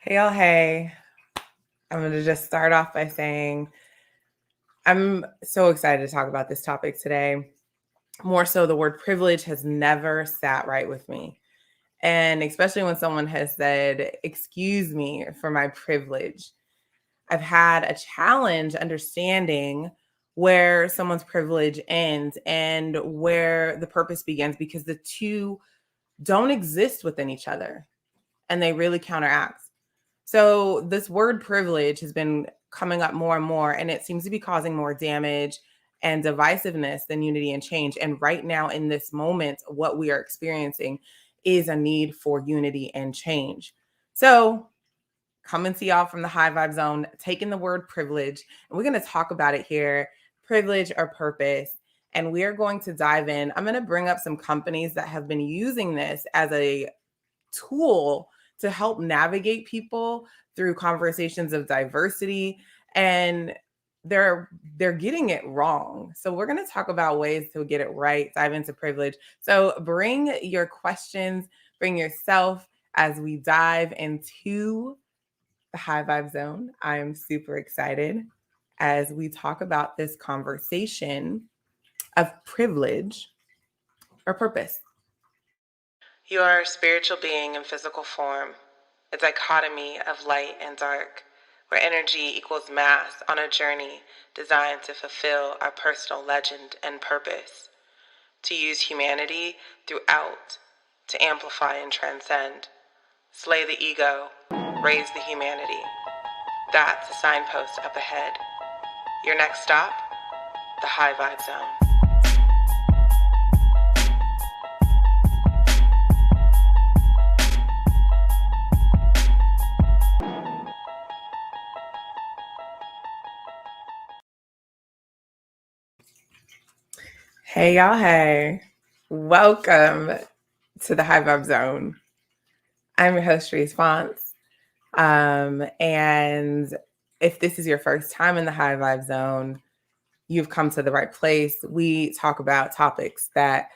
Hey, y'all. Hey, I'm going to just start off by saying I'm so excited to talk about this topic today. More so, the word privilege has never sat right with me. And especially when someone has said, "Excuse me for my privilege." I've had a challenge understanding where someone's privilege ends and where the purpose begins, because the two don't exist within each other and they really counteract. So this word privilege has been coming up more and more, and it seems to be causing more damage and divisiveness than unity and change. And right now, in this moment, what we are experiencing is a need for unity and change. So coming to y'all from the High Vibe Zone, taking the word privilege, and we're going to talk about it here, privilege or purpose. And we are going to dive in. I'm going to bring up some companies that have been using this as a tool to help navigate people through conversations of diversity, and they're getting it wrong. So we're going to talk about ways to get it right, dive into privilege. So bring your questions, bring yourself as we dive into the High Vibe Zone. I am super excited as we talk about this conversation of privilege or purpose. You are a spiritual being in physical form, a dichotomy of light and dark, where energy equals mass on a journey designed to fulfill our personal legend and purpose, to use humanity throughout, to amplify and transcend, slay the ego, raise the humanity. That's a signpost up ahead. Your next stop, the High Vibe Zone. Hey, y'all. Hey, welcome to the High Vibe Zone. I'm your host, Response. And if this is your first time in the High Vibe Zone, you've come to the right place. We talk about topics that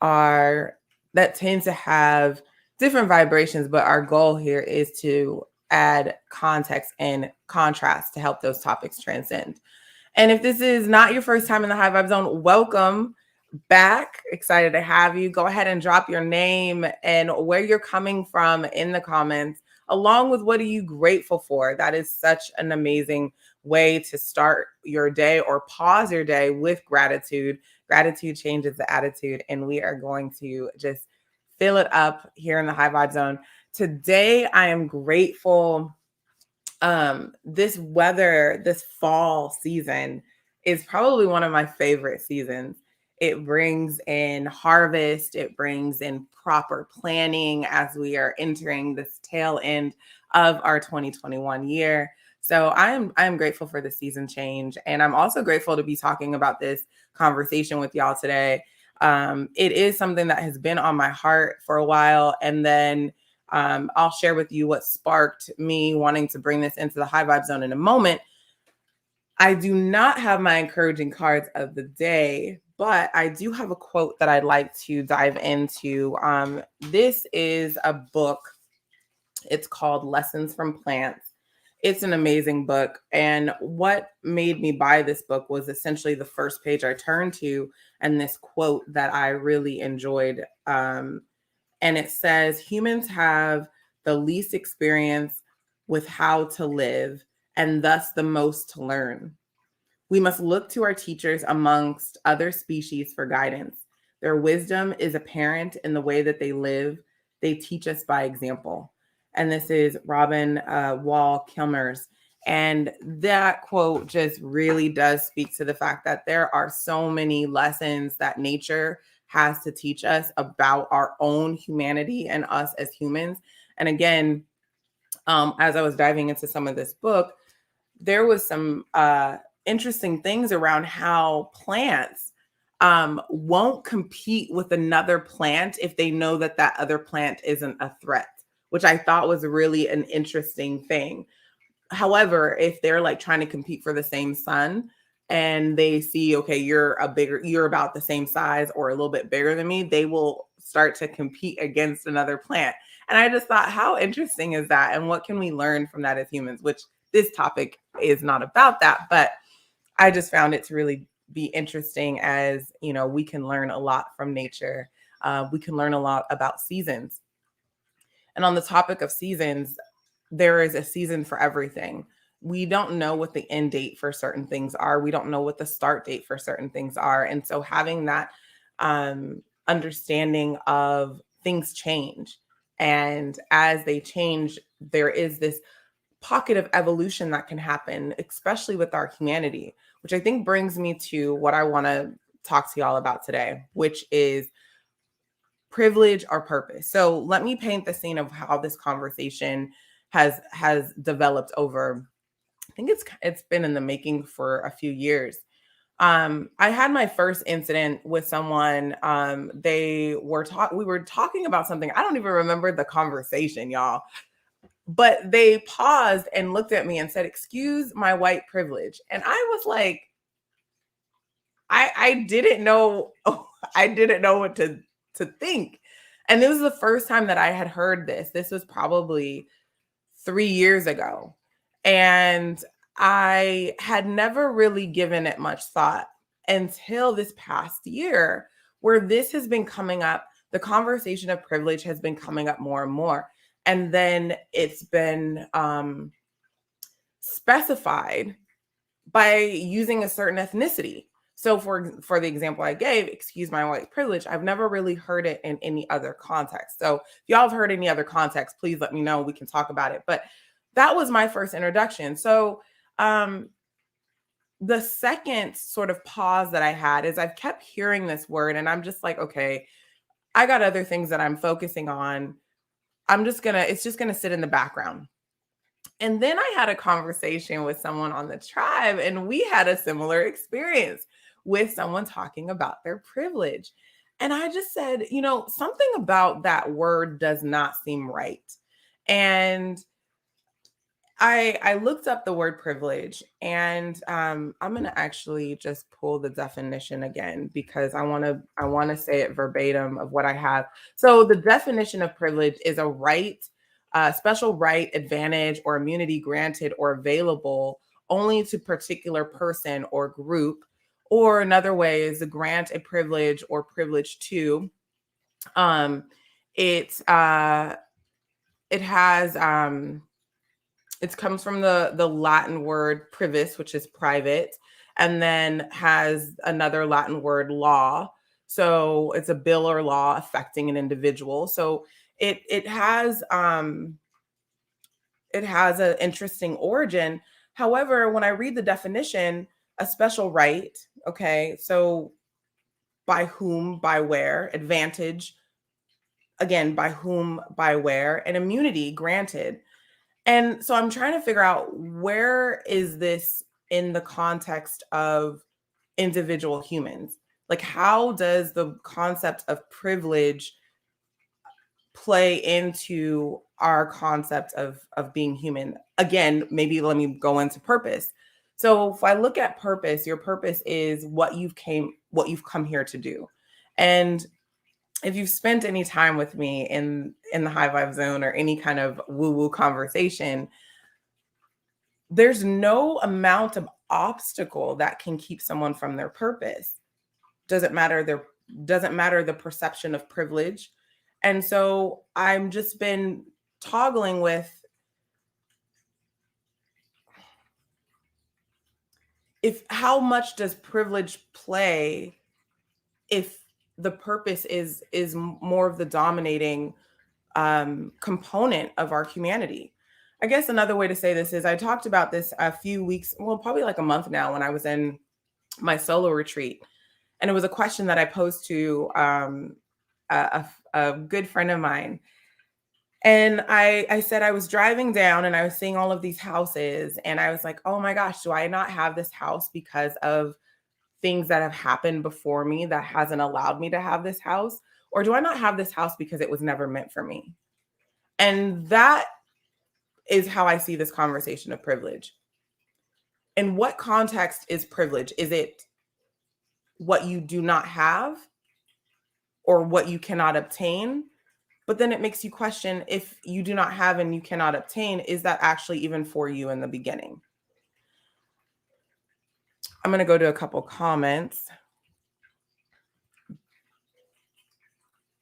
tend to have different vibrations, but our goal here is to add context and contrast to help those topics transcend. And if this is not your first time in the High Vibe Zone, welcome back. Excited to have you. Go ahead and drop your name and where you're coming from in the comments, along with what are you grateful for. That is such an amazing way to start your day or pause your day with gratitude. Gratitude changes the attitude, and we are going to just fill it up here in the High Vibe Zone. Today, I am grateful. This weather, this fall season is probably one of my favorite seasons. It brings in harvest. It brings in proper planning as we are entering this tail end of our 2021 year. So I am grateful for the season change. And I'm also grateful to be talking about this conversation with y'all today. It is something that has been on my heart for a while. And then I'll share with you what sparked me wanting to bring this into the High Vibe Zone in a moment. I do not have my encouraging cards of the day, but I do have a quote that I'd like to dive into. This is a book. It's called Lessons from Plants. It's an amazing book. And what made me buy this book was essentially the first page I turned to and this quote that I really enjoyed. And it says, humans have the least experience with how to live and thus the most to learn. We must look to our teachers amongst other species for guidance. Their wisdom is apparent in the way that they live. They teach us by example. And this is Robin Wall Kilmer's. And that quote just really does speak to the fact that there are so many lessons that nature has to teach us about our own humanity and us as humans. And again, as I was diving into some of this book, there was some interesting things around how plants won't compete with another plant if they know that that other plant isn't a threat, which I thought was really an interesting thing. However, if they're like trying to compete for the same sun and they see, okay, you're about the same size or a little bit bigger than me, they will start to compete against another plant. And I just thought, how interesting is that? And what can we learn from that as humans? Which this topic is not about that, but I just found it to really be interesting as, we can learn a lot from nature. We can learn a lot about seasons. And on the topic of seasons, there is a season for everything. We don't know what the end date for certain things are. We don't know what the start date for certain things are. And so having that understanding of things change. And as they change, there is this pocket of evolution that can happen, especially with our humanity, which I think brings me to what I want to talk to y'all about today, which is privilege or purpose. So let me paint the scene of how this conversation has developed over, I think it's been in the making for a few years. I had my first incident with someone. We were talking about something. I don't even remember the conversation, y'all. But they paused and looked at me and said, "Excuse my white privilege." And I was like, I didn't know. I didn't know what to think. And this was the first time that I had heard this. This was probably 3 years ago. And I had never really given it much thought until this past year, where this has been coming up. The conversation of privilege has been coming up more and more. And then it's been specified by using a certain ethnicity. So for the example I gave, excuse my white privilege, I've never really heard it in any other context. So if y'all have heard any other context, please let me know. We can talk about it. But that was my first introduction. So the second sort of pause that I had is I've kept hearing this word and I'm just like, okay, I got other things that I'm focusing on. It's just gonna sit in the background. And then I had a conversation with someone on the tribe and we had a similar experience with someone talking about their privilege. And I just said, something about that word does not seem right. And I looked up the word privilege and I'm going to actually just pull the definition again because I want to say it verbatim of what I have. So the definition of privilege is a right, special right, advantage, or immunity granted or available only to particular person or group. Or another way is to grant a privilege or privilege to. It has it comes from the Latin word privis, which is private, and then has another Latin word law. So it's a bill or law affecting an individual. So it has an interesting origin. However, when I read the definition, a special right, okay, so by whom, by where, advantage, again, by whom, by where, and immunity granted. And so I'm trying to figure out, where is this in the context of individual humans? Like, how does the concept of privilege play into our concept of being human? Again, maybe let me go into purpose. So if I look at purpose, your purpose is what you've come here to do. And if you've spent any time with me in the high vibe zone or any kind of woo-woo conversation, there's no amount of obstacle that can keep someone from their purpose. Doesn't matter the perception of privilege. And so I'm just been toggling with, how much does privilege play if the purpose is more of the dominating component of our humanity. I guess another way to say this is, I talked about this a few weeks, well, probably like a month now, when I was in my solo retreat. And it was a question that I posed to a good friend of mine. And I said, I was driving down and I was seeing all of these houses. And I was like, oh my gosh, do I not have this house because of things that have happened before me that hasn't allowed me to have this house? Or do I not have this house because it was never meant for me? And that is how I see this conversation of privilege. In what context is privilege? Is it what you do not have or what you cannot obtain? But then it makes you question, if you do not have and you cannot obtain, is that actually even for you in the beginning? I'm going to go to a couple comments.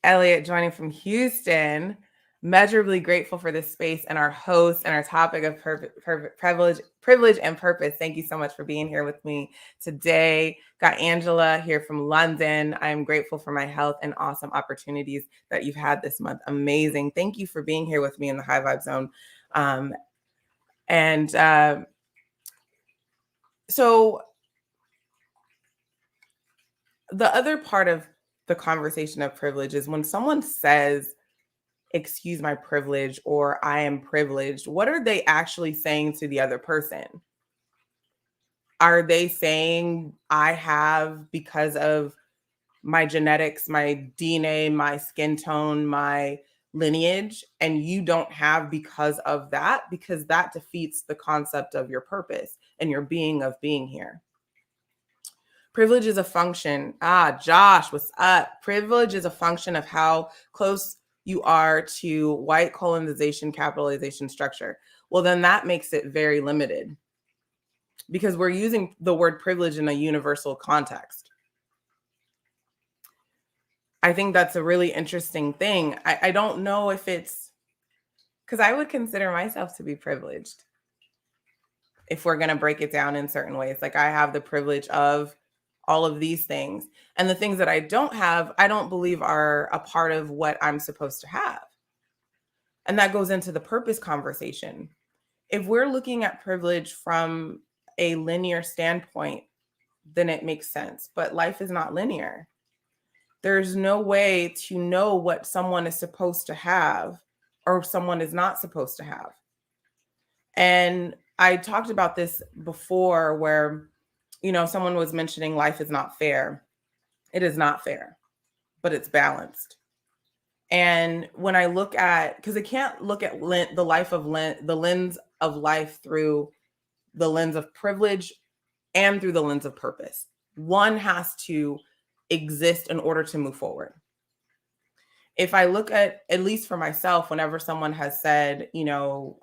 Elliot joining from Houston. Measurably grateful for this space and our host and our topic of privilege and purpose. Thank you so much for being here with me today. Got Angela here from London. I am grateful for my health and awesome opportunities that you've had this month. Amazing. Thank you for being here with me in the High Vibe Zone. So the other part of the conversation of privilege is when someone says, excuse my privilege, or I am privileged, what are they actually saying to the other person? Are they saying I have because of my genetics, my DNA, my skin tone, my lineage, and you don't have because of that? Because that defeats the concept of your purpose and your being of being here. Privilege is a function. Josh, what's up? Privilege is a function of how close you are to white colonization, capitalization structure. Well, then that makes it very limited because we're using the word privilege in a universal context. I think that's a really interesting thing. I don't know if it's because I would consider myself to be privileged if we're going to break it down in certain ways. Like, I have the privilege of all of these things. And the things that I don't have, I don't believe are a part of what I'm supposed to have. And that goes into the purpose conversation. If we're looking at privilege from a linear standpoint, then it makes sense. But life is not linear. There's no way to know what someone is supposed to have or someone is not supposed to have. And I talked about this before where, someone was mentioning life is not fair. It is not fair, but it's balanced. And when I look at, because I can't look at the lens of life through the lens of privilege and through the lens of purpose. One has to exist in order to move forward. If I look at least for myself, whenever someone has said, or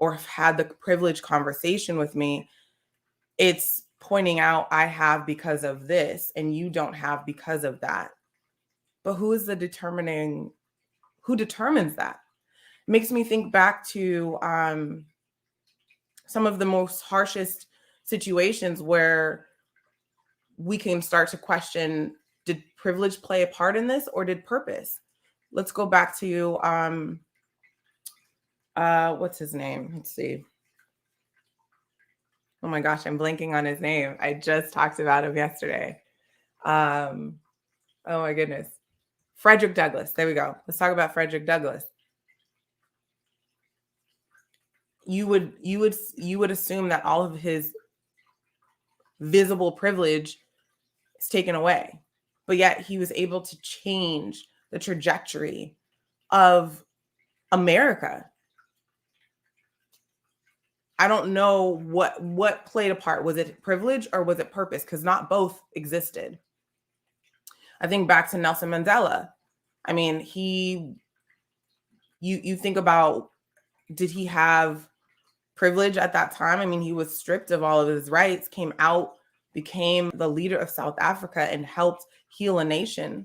have had the privilege conversation with me, it's pointing out I have because of this and you don't have because of that. But who determines that? It makes me think back to some of the most harshest situations where we can start to question, did privilege play a part in this or did purpose? Let's go back to what's his name? Let's see. Oh my gosh, I'm blanking on his name. I just talked about him yesterday. Oh my goodness. Frederick Douglass. There we go. Let's talk about Frederick Douglass. You would assume that all of his visible privilege is taken away, but yet he was able to change the trajectory of America. I don't know what played a part. Was it privilege or was it purpose? Because not both existed. I think back to Nelson Mandela. I mean, you think about, did he have privilege at that time? I mean, he was stripped of all of his rights, came out, became the leader of South Africa and helped heal a nation.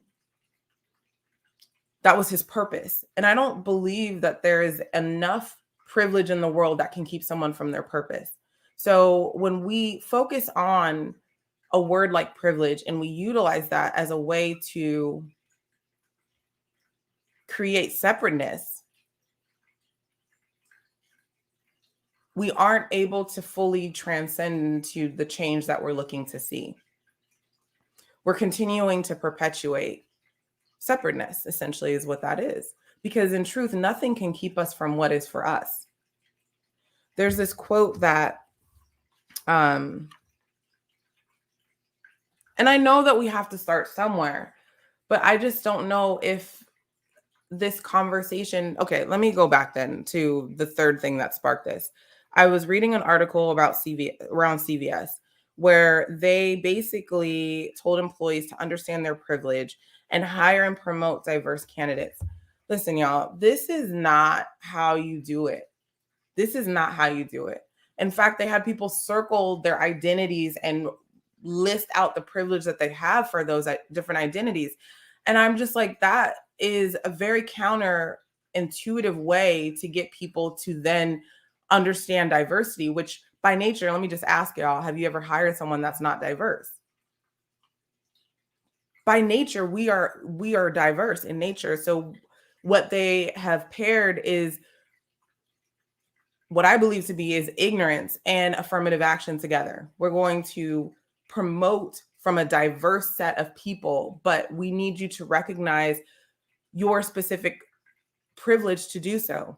That was his purpose. And I don't believe that there is enough privilege in the world that can keep someone from their purpose. So when we focus on a word like privilege and we utilize that as a way to create separateness, we aren't able to fully transcend into the change that we're looking to see. We're continuing to perpetuate separateness, essentially, is what that is. Because in truth, nothing can keep us from what is for us. There's this quote that, and I know that we have to start somewhere, but I just don't know if this conversation, okay, let me go back then to the third thing that sparked this. I was reading an article about around CVS, where they basically told employees to understand their privilege and hire and promote diverse candidates. Listen, y'all, this is not how you do it. This is not how you do it. In fact, they had people circle their identities and list out the privilege that they have for those different identities. And I'm just like, that is a very counterintuitive way to get people to then understand diversity, which by nature, let me just ask y'all, have you ever hired someone that's not diverse? By nature, we are diverse in nature. So what they have paired is what I believe to be is ignorance and affirmative action together. We're going to promote from a diverse set of people, but we need you to recognize your specific privilege to do so.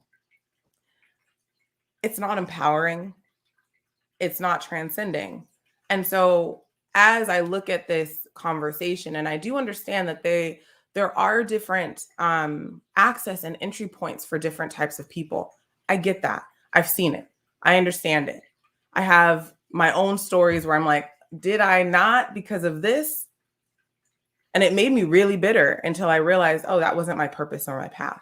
It's not empowering. It's not transcending. And so as I look at this conversation, and I do understand that there are different access and entry points for different types of people. I get that. I've seen it. I understand it. I have my own stories where I'm like, did I not because of this? And it made me really bitter until I realized, oh, that wasn't my purpose or my path.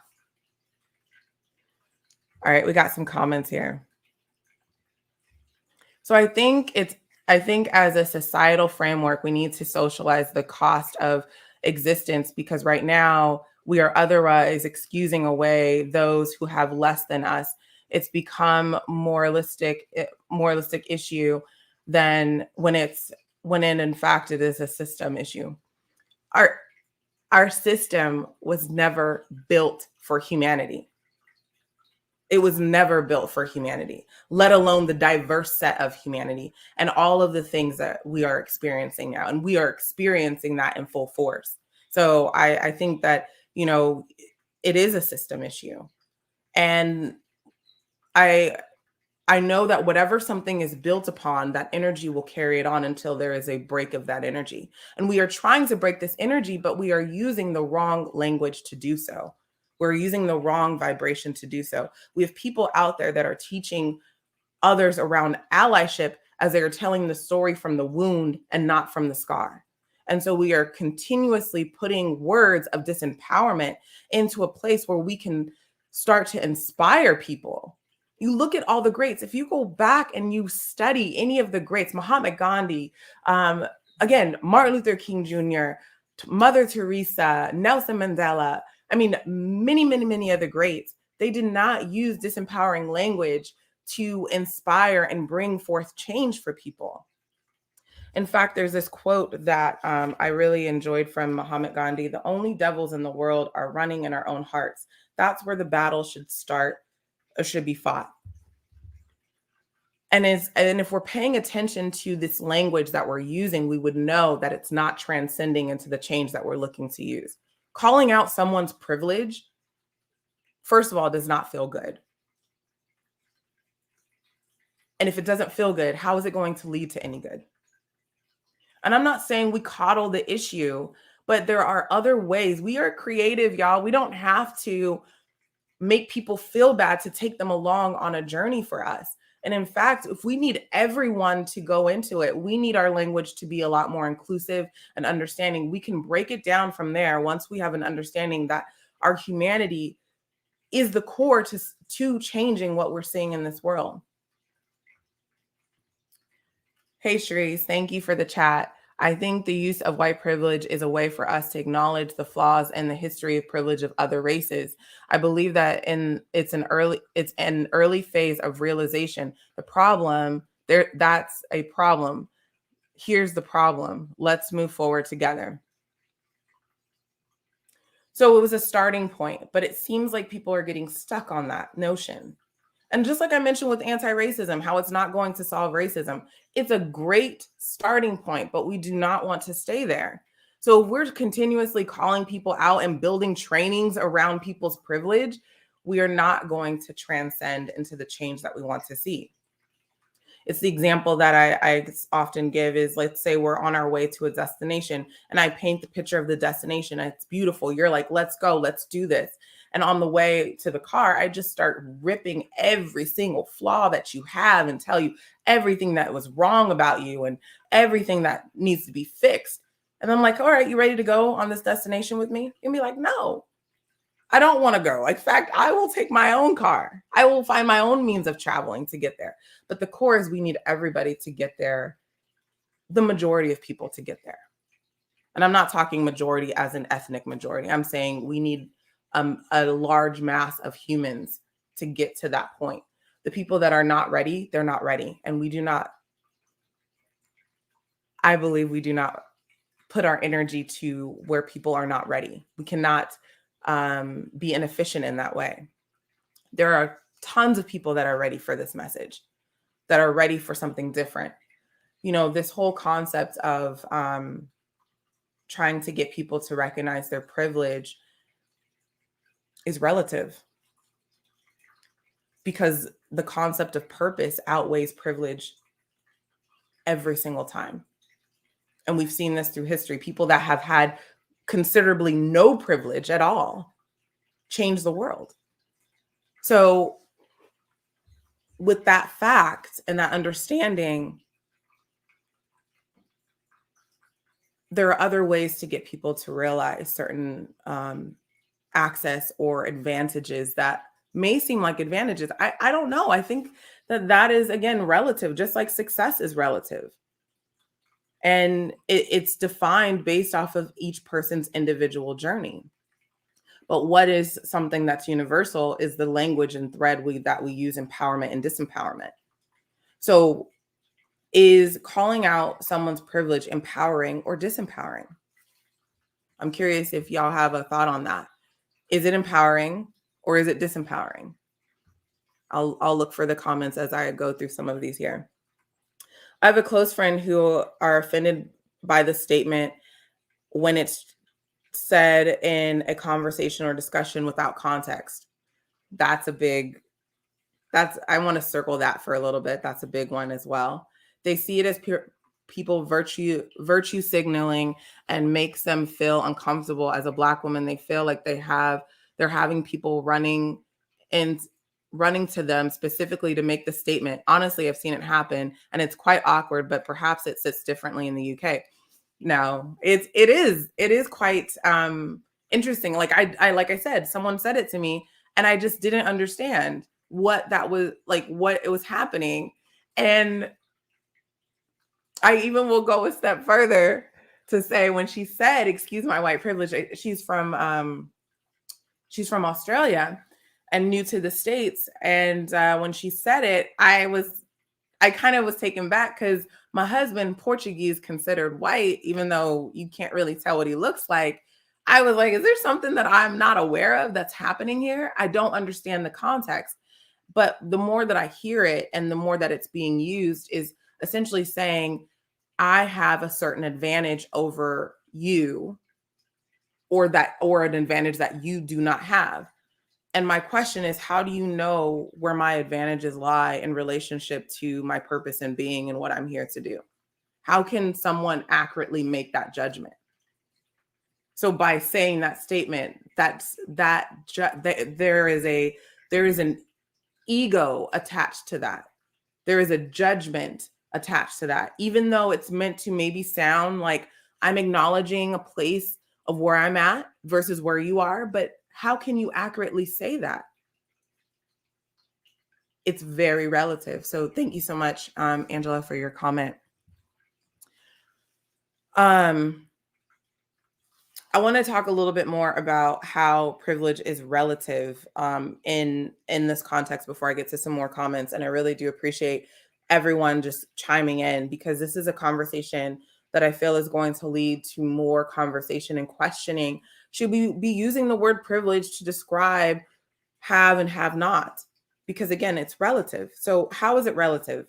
All right, we got some comments here. So I think as a societal framework, we need to socialize the cost of existence, because right now we are otherwise excusing away those who have less than us. It's become moralistic issue than when in fact it is a system issue. Our system was never built for humanity. It was never built for humanity, let alone the diverse set of humanity and all of the things that we are experiencing now. And we are experiencing that in full force. So I think that, it is a system issue. And I know that whatever something is built upon, that energy will carry it on until there is a break of that energy. And we are trying to break this energy, but we are using the wrong language to do so. We're using the wrong vibration to do so. We have people out there that are teaching others around allyship as they are telling the story from the wound and not from the scar. And so we are continuously putting words of disempowerment into a place where we can start to inspire people. You look at all the greats. If you go back and you study any of the greats, Mahatma Gandhi, again, Martin Luther King Jr., Mother Teresa, Nelson Mandela, I mean, many, many, many other greats, they did not use disempowering language to inspire and bring forth change for people. In fact, there's this quote that I really enjoyed from Mahatma Gandhi: "The only devils in the world are running in our own hearts. That's where the battle should start or should be fought." And if we're paying attention to this language that we're using, we would know that it's not transcending into the change that we're looking to use. Calling out someone's privilege, first of all, does not feel good. And if it doesn't feel good, how is it going to lead to any good? And I'm not saying we coddle the issue, but there are other ways. We are creative, y'all. We don't have to make people feel bad to take them along on a journey for us. And in fact, if we need everyone to go into it, we need our language to be a lot more inclusive and understanding. We can break it down from there once we have an understanding that our humanity is the core to changing what we're seeing in this world. Hey, Shrees, thank you for the chat. I think the use of white privilege is a way for us to acknowledge the flaws and the history of privilege of other races. I believe that it's an early phase of realization. The problem that's a problem. Here's the problem. Let's move forward together. So it was a starting point, but it seems like people are getting stuck on that notion. And just like I mentioned with anti-racism, how it's not going to solve racism, it's a great starting point, but we do not want to stay there. So if we're continuously calling people out and building trainings around people's privilege, we are not going to transcend into the change that we want to see. It's the example that I often give is, let's say we're on our way to a destination and I paint the picture of the destination and it's beautiful. You're like, let's go, let's do this. And on the way to the car, I just start ripping every single flaw that you have and tell you everything that was wrong about you and everything that needs to be fixed. And I'm like, all right, you ready to go on this destination with me? You'll be like, no, I don't want to go. In fact, I will take my own car. I will find my own means of traveling to get there. But the core is we need everybody to get there, the majority of people to get there. And I'm not talking majority as an ethnic majority. I'm saying we need a large mass of humans to get to that point. The people that are not ready, they're not ready. And we do not, I believe we do not put our energy to where people are not ready. We cannot be inefficient in that way. There are tons of people that are ready for this message, that are ready for something different. You know, this whole concept of trying to get people to recognize their privilege is relative, because the concept of purpose outweighs privilege every single time. And we've seen this through history. People that have had considerably no privilege at all change the world. So with that fact and that understanding, there are other ways to get people to realize certain access or advantages that may seem like advantages. I don't know. I think that is, again, relative, just like success is relative. And it's defined based off of each person's individual journey. But what is something that's universal is the language and thread that we use, empowerment and disempowerment. So is calling out someone's privilege empowering or disempowering? I'm curious if y'all have a thought on that. Is it empowering or is it disempowering? I'll look for the comments as I go through some of these here. I have a close friend who are offended by the statement when it's said in a conversation or discussion without context. I want to circle that for a little bit. That's a big one as well. They see it as people virtue signaling and makes them feel uncomfortable. As a Black woman, they feel like they're having people running to them specifically to make the statement. Honestly, I've seen it happen and it's quite awkward, but perhaps it sits differently in the UK. No, it is quite interesting. Like I said, someone said it to me and I just didn't understand what that was, like what it was happening. And I even will go a step further to say, when she said, "Excuse my white privilege," she's from Australia and new to the States. And when she said it, I kind of was taken back because my husband, Portuguese, considered white, even though you can't really tell what he looks like. I was like, is there something that I'm not aware of that's happening here? I don't understand the context. But the more that I hear it and the more that it's being used is essentially saying, I have a certain advantage over you, or an advantage that you do not have. And my question is, how do you know where my advantages lie in relationship to my purpose and being and what I'm here to do? How can someone accurately make that judgment? So by saying that statement, there is an ego attached to that. There is a judgment attached to that, even though it's meant to maybe sound like I'm acknowledging a place of where I'm at versus where you are. But how can you accurately say that? It's very relative. So thank you so much, Angela, for your comment. I want to talk a little bit more about how privilege is relative in this context before I get to some more comments. And I really do appreciate everyone just chiming in, because this is a conversation that I feel is going to lead to more conversation and questioning. Should we be using the word privilege to describe have and have not? Because again, it's relative. So how is it relative?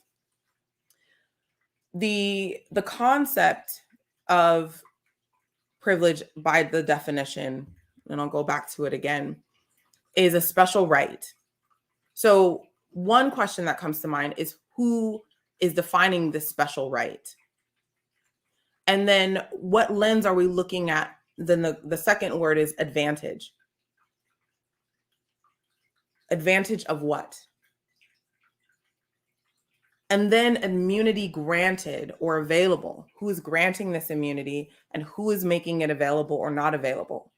The concept of privilege, by the definition, and I'll go back to it again, is a special right. So one question that comes to mind is, who is defining this special right? And then what lens are we looking at? Then the second word is advantage. Advantage of what? And then immunity granted or available. Who is granting this immunity and who is making it available or not available?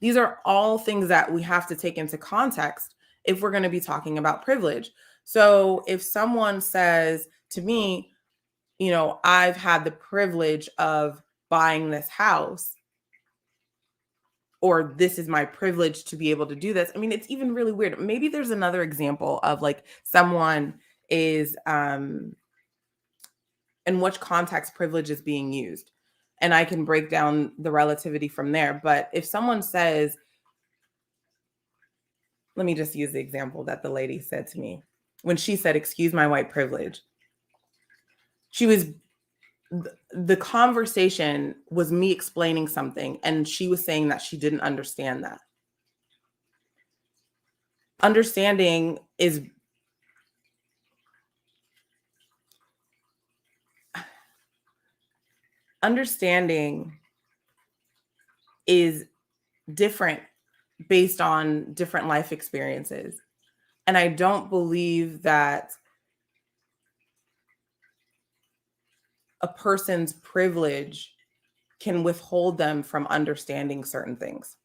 These are all things that we have to take into context if we're going to be talking about privilege. So if someone says to me, you know, I've had the privilege of buying this house, or this is my privilege to be able to do this. I mean, it's even really weird. Maybe there's another example of like someone is in which context privilege is being used. And I can break down the relativity from there. But if someone says, let me just use the example that the lady said to me when she said, "Excuse my white privilege." She was, the conversation was me explaining something, and she was saying that she didn't understand that. Understanding is different based on different life experiences. And I don't believe that a person's privilege can withhold them from understanding certain things.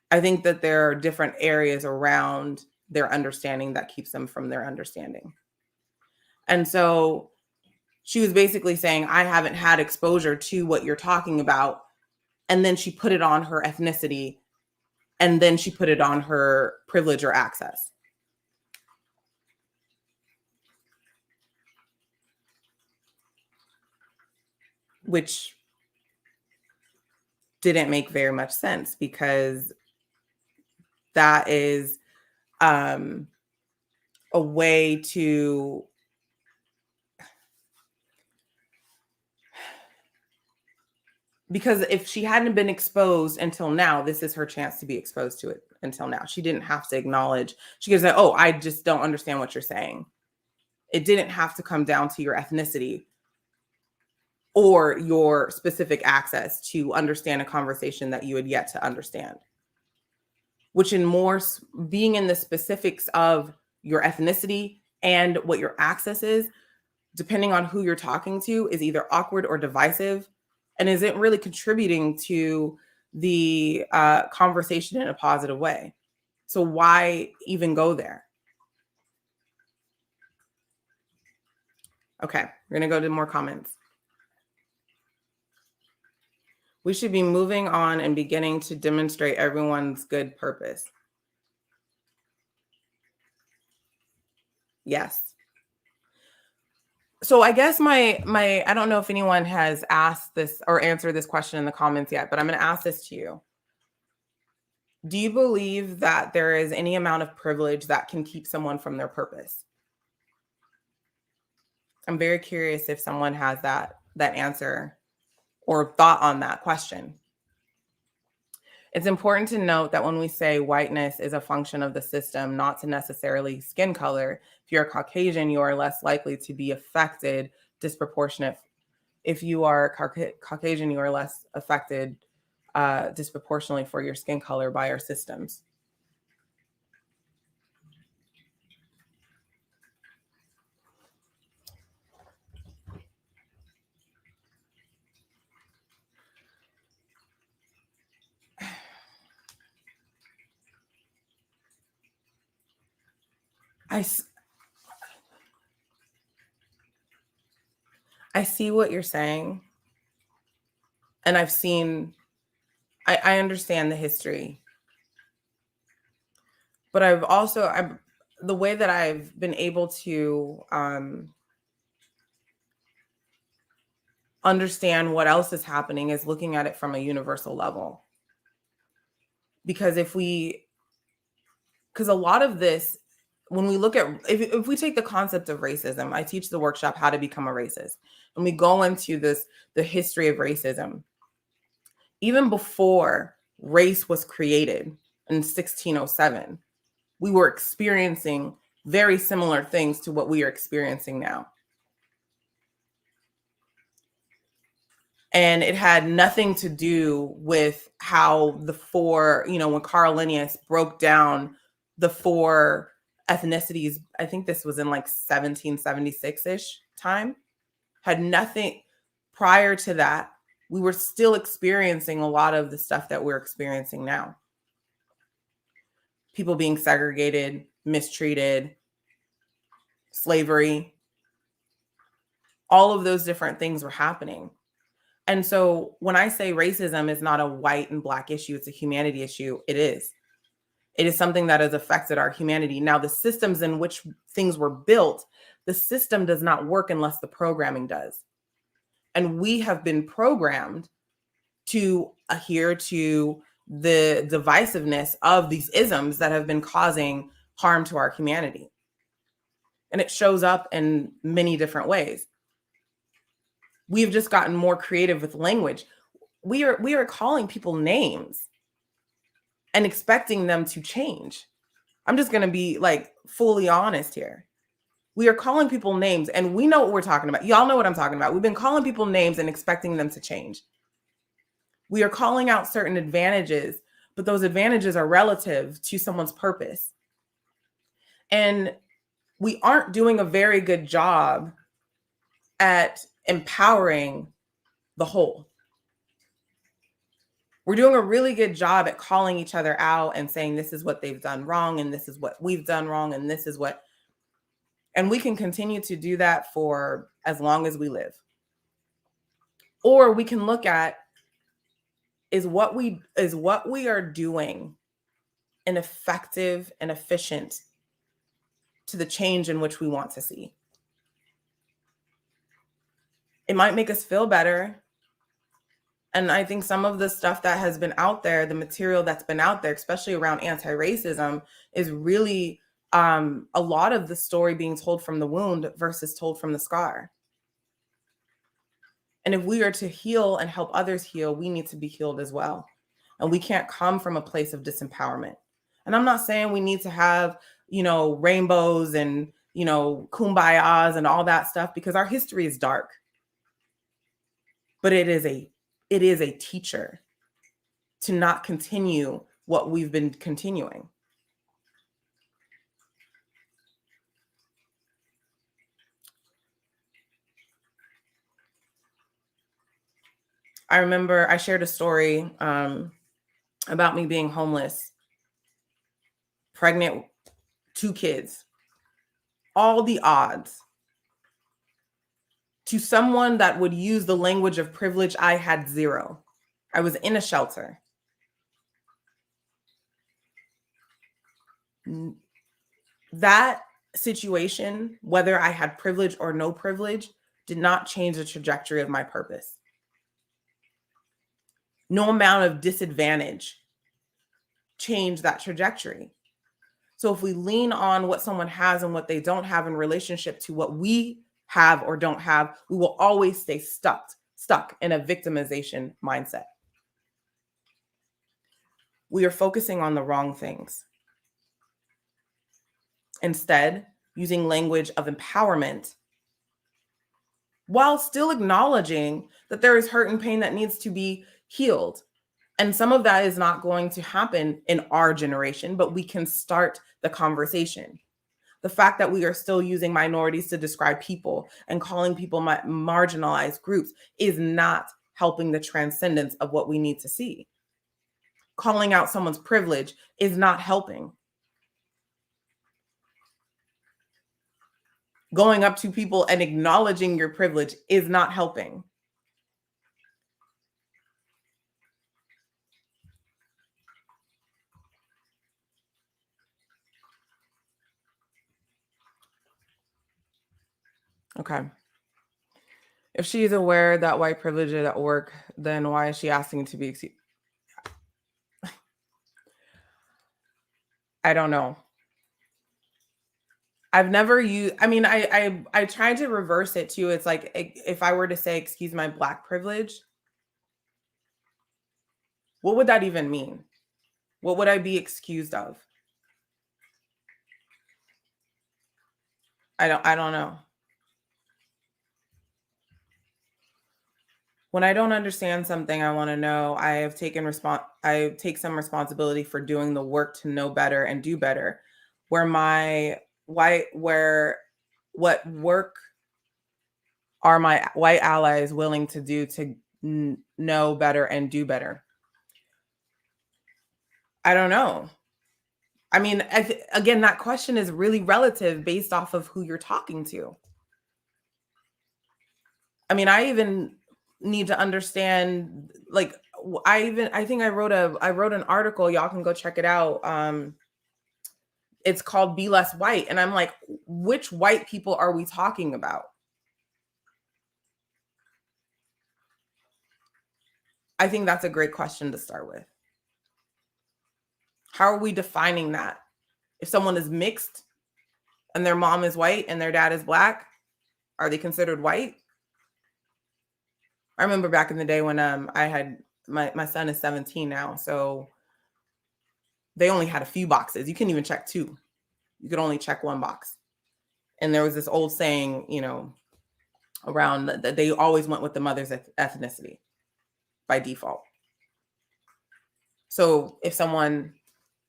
I think that there are different areas around their understanding that keeps them from their understanding. And so she was basically saying, I haven't had exposure to what you're talking about. And then she put it on her ethnicity, and then she put it on her privilege or access. Which didn't make very much sense, because that is a way to, because if she hadn't been exposed until now, this is her chance to be exposed to it until now. She didn't have to acknowledge. She could say, oh, I just don't understand what you're saying. It didn't have to come down to your ethnicity or your specific access to understand a conversation that you had yet to understand. Which in more being in the specifics of your ethnicity and what your access is, depending on who you're talking to, is either awkward or divisive, and isn't really contributing to the conversation in a positive way. So why even go there? Okay, we're gonna go to more comments. We should be moving on and beginning to demonstrate everyone's good purpose. Yes. So I guess my I don't know if anyone has asked this or answered this question in the comments yet, but I'm going to ask this to you. Do you believe that there is any amount of privilege that can keep someone from their purpose? I'm very curious if someone has that answer or thought on that question. It's important to note that when we say whiteness is a function of the system, not to necessarily skin color. If you're Caucasian, you are less likely to be affected disproportionate. If you are Caucasian, you are less affected disproportionately for your skin color by our systems. I see what you're saying. And I've seen, I understand the history. But I've also, the way that I've been able to understand what else is happening is looking at it from a universal level. Because because a lot of this, when we look at, if we take the concept of racism, I teach the workshop How to Become a Racist, and we go into the history of racism. Even before race was created in 1607, we were experiencing very similar things to what we are experiencing now. And it had nothing to do with how the four, when Carl Linnaeus broke down the four ethnicities, I think this was in like 1776-ish time, had nothing prior to that. we were still experiencing a lot of the stuff that we're experiencing now. People being segregated, mistreated, slavery, all of those different things were happening. And so when I say racism is not a white and black issue, it's a humanity issue, it is. It is something that has affected our humanity. Now, the systems in which things were built, the system does not work unless the programming does. And we have been programmed to adhere to the divisiveness of these isms that have been causing harm to our humanity. And it shows up in many different ways. We've just gotten more creative with language. We are calling people names and expecting them to change. I'm just going to be like fully honest here. We are calling people names and we know what we're talking about. Y'all know what I'm talking about. We've been calling people names and expecting them to change. We are calling out certain advantages, but those advantages are relative to someone's purpose. And we aren't doing a very good job at empowering the whole. We're doing a really good job at calling each other out and saying this is what they've done wrong and this is what we've done wrong and this is what, and we can continue to do that for as long as we live. Or we can look at is what we are doing an effective and efficient to the change in which we want to see. It might make us feel better. And I think some of the stuff that has been out there, the material that's been out there, especially around anti-racism, is really a lot of the story being told from the wound versus told from the scar. And if we are to heal and help others heal, we need to be healed as well. And we can't come from a place of disempowerment. And I'm not saying we need to have, rainbows and, kumbayas and all that stuff, because our history is dark. But it is a teacher to not continue what we've been continuing. I remember I shared a story about me being homeless, pregnant, 2 kids, all the odds. To someone that would use the language of privilege, I had 0. I was in a shelter. That situation, whether I had privilege or no privilege, did not change the trajectory of my purpose. No amount of disadvantage changed that trajectory. So if we lean on what someone has and what they don't have in relationship to what we have or don't have, we will always stay stuck in a victimization mindset. We are focusing on the wrong things. Instead, using language of empowerment while still acknowledging that there is hurt and pain that needs to be healed. And some of that is not going to happen in our generation, but we can start the conversation. The fact that we are still using minorities to describe people and calling people marginalized groups is not helping the transcendence of what we need to see. Calling out someone's privilege is not helping. Going up to people and acknowledging your privilege is not helping. Okay. If she's aware that white privilege is at work, then why is she asking to be excused? I don't know. I've never used, I tried to reverse it too. It's like, if I were to say, excuse my Black privilege, what would that even mean? What would I be excused of? I don't know. When I don't understand something, I want to know. I take some responsibility for doing the work to know better and do better. What work are my white allies willing to do to know better and do better? I don't know. I mean, again, that question is really relative based off of who you're talking to. I mean, I even need to understand, like, I think I wrote an article. Y'all can go check it out. It's called Be Less White. And I'm like, which white people are we talking about? I think that's a great question to start with. How are we defining that? If someone is mixed and their mom is white and their dad is black, are they considered white? I remember back in the day when I had my son is 17 now, so they only had a few boxes. You couldn't even check two. You could only check one box. And there was this old saying, around that they always went with the mother's ethnicity by default. So if someone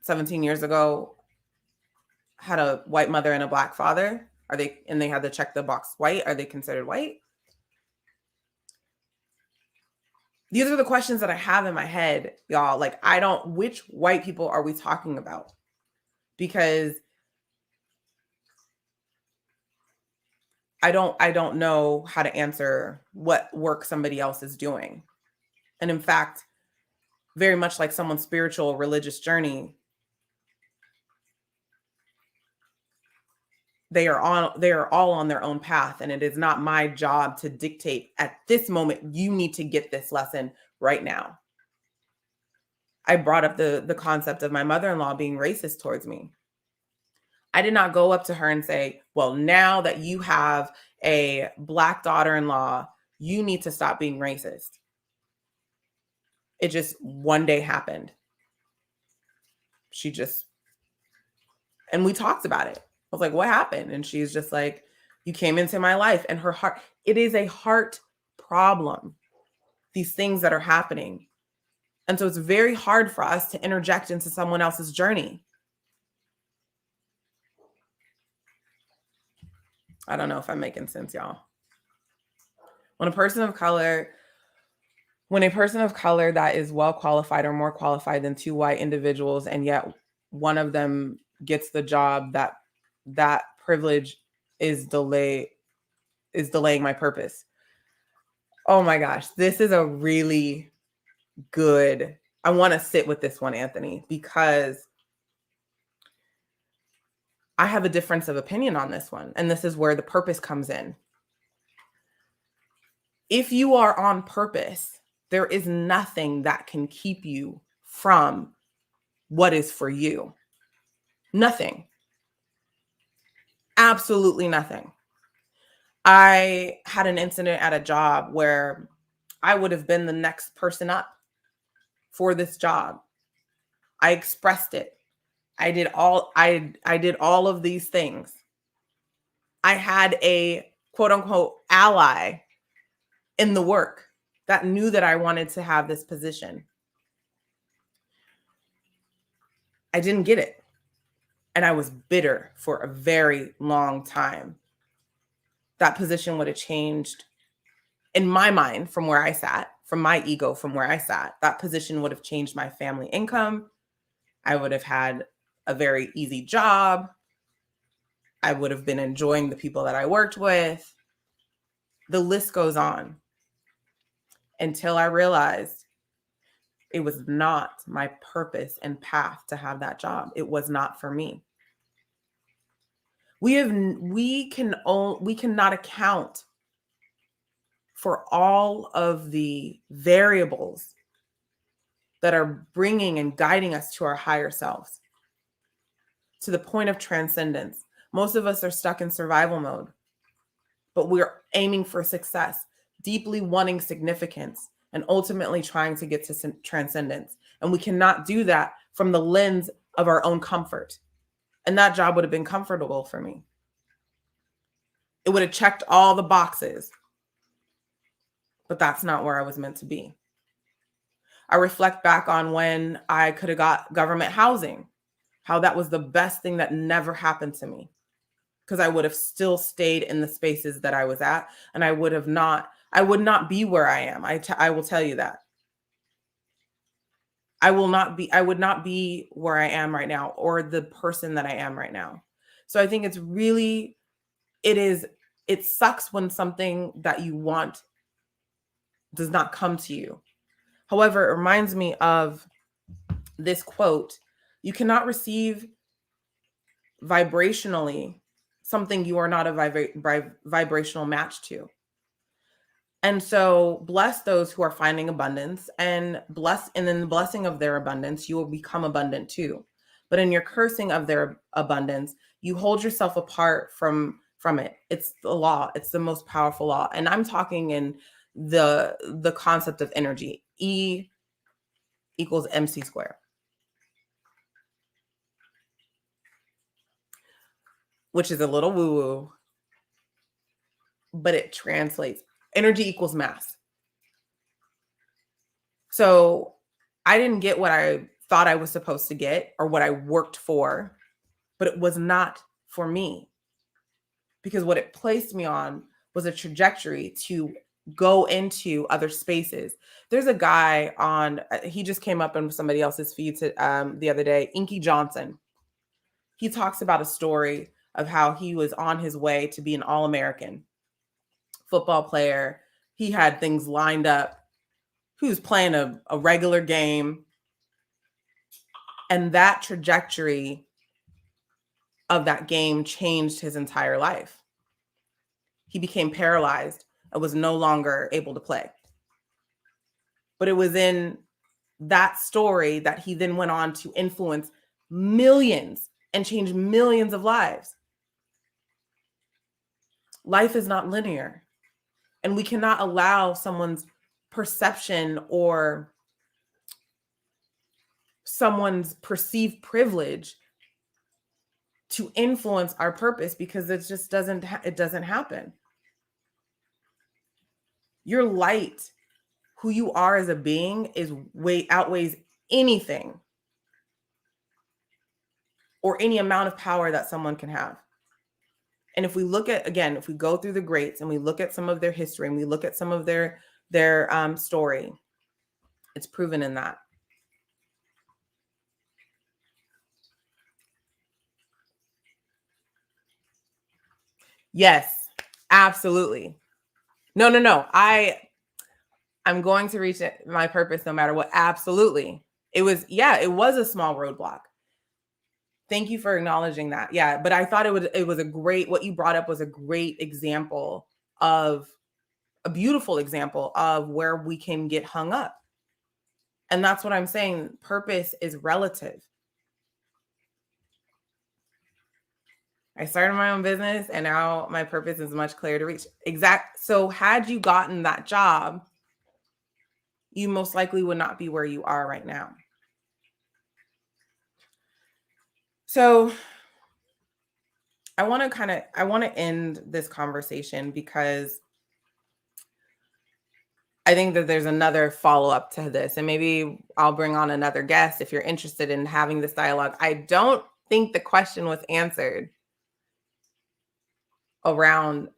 17 years ago had a white mother and a black father, and they had to check the box white, are they considered white? These are the questions that I have in my head, y'all. Like, which white people are we talking about? Because I don't know how to answer what work somebody else is doing. And in fact, very much like someone's spiritual religious journey, they are all on their own path. And it is not my job to dictate at this moment, you need to get this lesson right now. I brought up the concept of my mother-in-law being racist towards me. I did not go up to her and say, well, now that you have a black daughter-in-law, you need to stop being racist. It just one day happened. And we talked about it. I was like, what happened? And she's just like, you came into my life. And her heart, it is a heart problem, these things that are happening. And so it's very hard for us to interject into someone else's journey. I don't know if I'm making sense, y'all. When a person of color that is well qualified or more qualified than two white individuals, and yet one of them gets the job, that privilege is delaying my purpose. Oh my gosh, this is a really good, I want to sit with this one, Anthony, because I have a difference of opinion on this one. And this is where the purpose comes in. If you are on purpose, there is nothing that can keep you from what is for you. Nothing. Absolutely nothing. I had an incident at a job where I would have been the next person up for this job. I expressed it. I did all of these things. I had a quote unquote ally in the work that knew that I wanted to have this position. I didn't get it. And I was bitter for a very long time. That position would have changed, in my mind, from where I sat, from my ego, from where I sat. That position would have changed my family income. I would have had a very easy job. I would have been enjoying the people that I worked with. The list goes on. Until I realized it was not my purpose and path to have that job. It was not for me. We cannot account for all of the variables that are bringing and guiding us to our higher selves, to the point of transcendence. Most of us are stuck in survival mode, but we're aiming for success, deeply wanting significance, and ultimately trying to get to transcendence. And we cannot do that from the lens of our own comfort. And that job would have been comfortable for me. It would have checked all the boxes, but that's not where I was meant to be. I reflect back on when I could have got government housing, how that was the best thing that never happened to me, because I would have still stayed in the spaces that I was at, and I would have not I would not be where I am. I will tell you that. I would not be where I am right now, or the person that I am right now. So I think it sucks when something that you want does not come to you. However, it reminds me of this quote: you cannot receive vibrationally something you are not a vibrational match to. And so bless those who are finding abundance, and in the blessing of their abundance, you will become abundant too. But in your cursing of their abundance, you hold yourself apart from it. It's the law. It's the most powerful law. And I'm talking in the concept of energy. E equals MC squared, which is a little woo-woo, but it translates. Energy equals mass. So I didn't get what I thought I was supposed to get or what I worked for, but it was not for me, because what it placed me on was a trajectory to go into other spaces. There's a guy he just came up on somebody else's feed the other day, Inky Johnson. He talks about a story of how he was on his way to be an All-American football player. He had things lined up. He was playing a regular game. And that trajectory of that game changed his entire life. He became paralyzed and was no longer able to play. But it was in that story that he then went on to influence millions and change millions of lives. Life is not linear, and we cannot allow someone's perception or someone's perceived privilege to influence our purpose, because it just doesn't happen. Your light, who you are as a being, outweighs anything or any amount of power that someone can have. And if we if we go through the greats and we look at some of their history and we look at some of their story, it's proven in that. Yes, absolutely. No. I'm going to reach my purpose no matter what. Absolutely. It was a small roadblock. Thank you for acknowledging that. Yeah, but I thought it was a great, what you brought up was a great example of a beautiful example of where we can get hung up. And that's what I'm saying. Purpose is relative. I started my own business and now my purpose is much clearer to reach. So had you gotten that job, you most likely would not be where you are right now. So I want to end this conversation because I think that there's another follow-up to this, and maybe I'll bring on another guest if you're interested in having this dialogue. I don't think the question was answered around,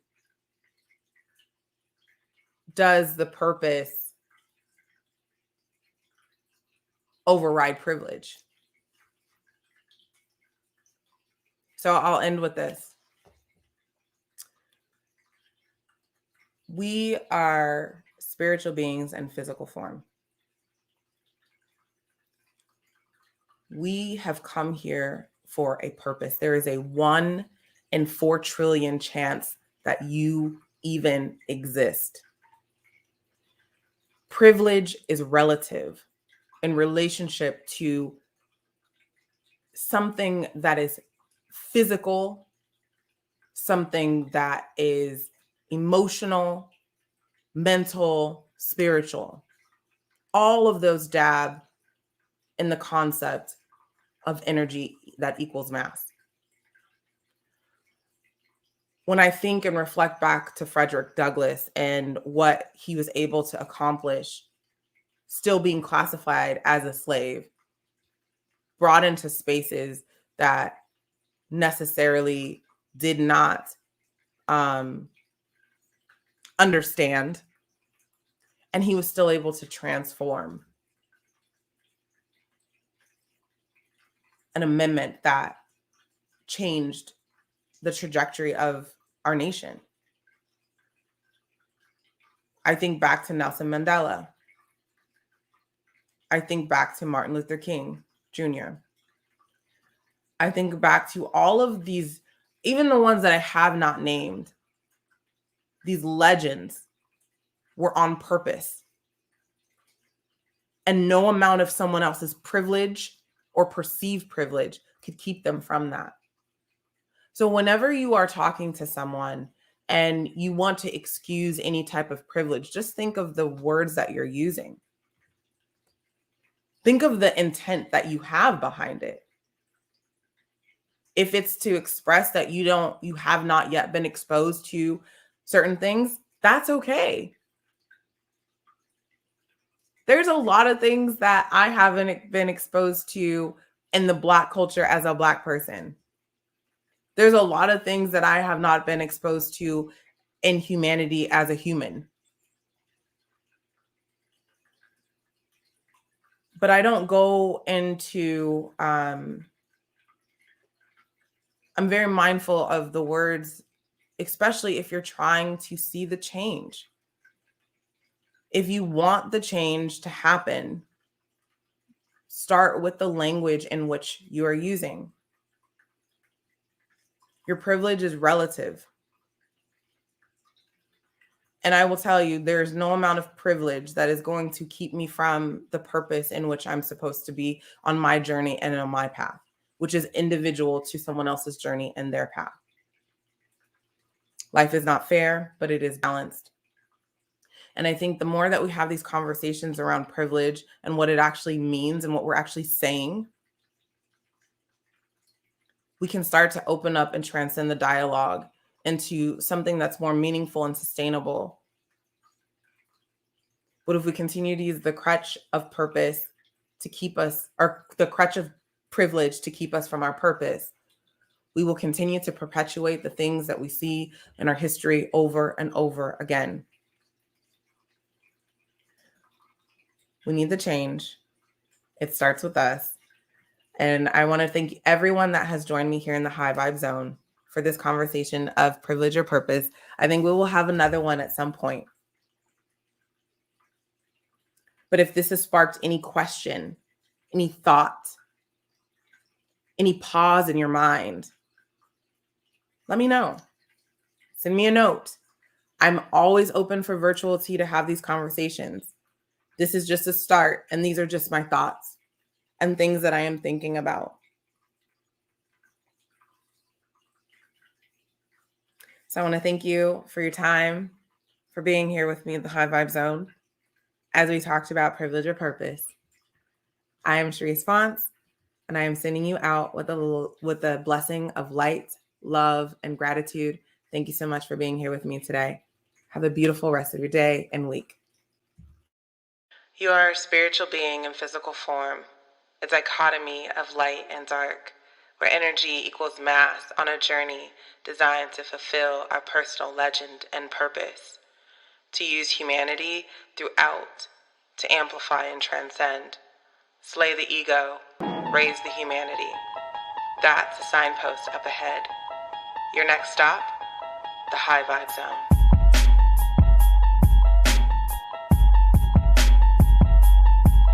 does the purpose override privilege? So I'll end with this. We are spiritual beings in physical form. We have come here for a purpose. There is a 1 in 4 trillion chance that you even exist. Privilege is relative in relationship to something that is physical, something that is emotional, mental, spiritual. All of those dab in the concept of energy that equals mass. When I think and reflect back to Frederick Douglass and what he was able to accomplish, still being classified as a slave, brought into spaces that necessarily did not understand and he was still able to transform an amendment that changed the trajectory of our nation. I think back to Nelson Mandela. I think back to Martin Luther King Jr. I think back to all of these, even the ones that I have not named, these legends were on purpose. And no amount of someone else's privilege or perceived privilege could keep them from that. So whenever you are talking to someone and you want to excuse any type of privilege, just think of the words that you're using. Think of the intent that you have behind it. If it's to express that you have not yet been exposed to certain things, that's okay. There's a lot of things that I haven't been exposed to in the Black culture as a Black person. There's a lot of things that I have not been exposed to in humanity as a human. But I don't go into, I'm very mindful of the words, especially if you're trying to see the change. If you want the change to happen, start with the language in which you are using. Your privilege is relative. And I will tell you, there's no amount of privilege that is going to keep me from the purpose in which I'm supposed to be on my journey and on my path, which is individual to someone else's journey and their path. Life is not fair, but it is balanced. And I think the more that we have these conversations around privilege and what it actually means and what we're actually saying, we can start to open up and transcend the dialogue into something that's more meaningful and sustainable. But if we continue to use the crutch of purpose to keep us, or the crutch of privilege to keep us from our purpose, we will continue to perpetuate the things that we see in our history over and over again. We need the change. It starts with us. And I want to thank everyone that has joined me here in the High Vibe Zone for this conversation of privilege or purpose. I think we will have another one at some point. But if this has sparked any question, any thought, any pause in your mind, let me know. Send me a note. I'm always open for virtual tea to have these conversations. This is just a start, and these are just my thoughts and things that I am thinking about. So I want to thank you for your time, for being here with me at the High Vibe Zone as we talked about privilege or purpose. I am Sharice Fonts, and I am sending you out with a blessing of light, love, and gratitude. Thank you so much for being here with me today. Have a beautiful rest of your day and week. You are a spiritual being in physical form, a dichotomy of light and dark, where energy equals mass on a journey designed to fulfill our personal legend and purpose, to use humanity throughout to amplify and transcend, slay the ego, raise the humanity. That's a signpost up ahead. Your next stop, the High Vibe Zone.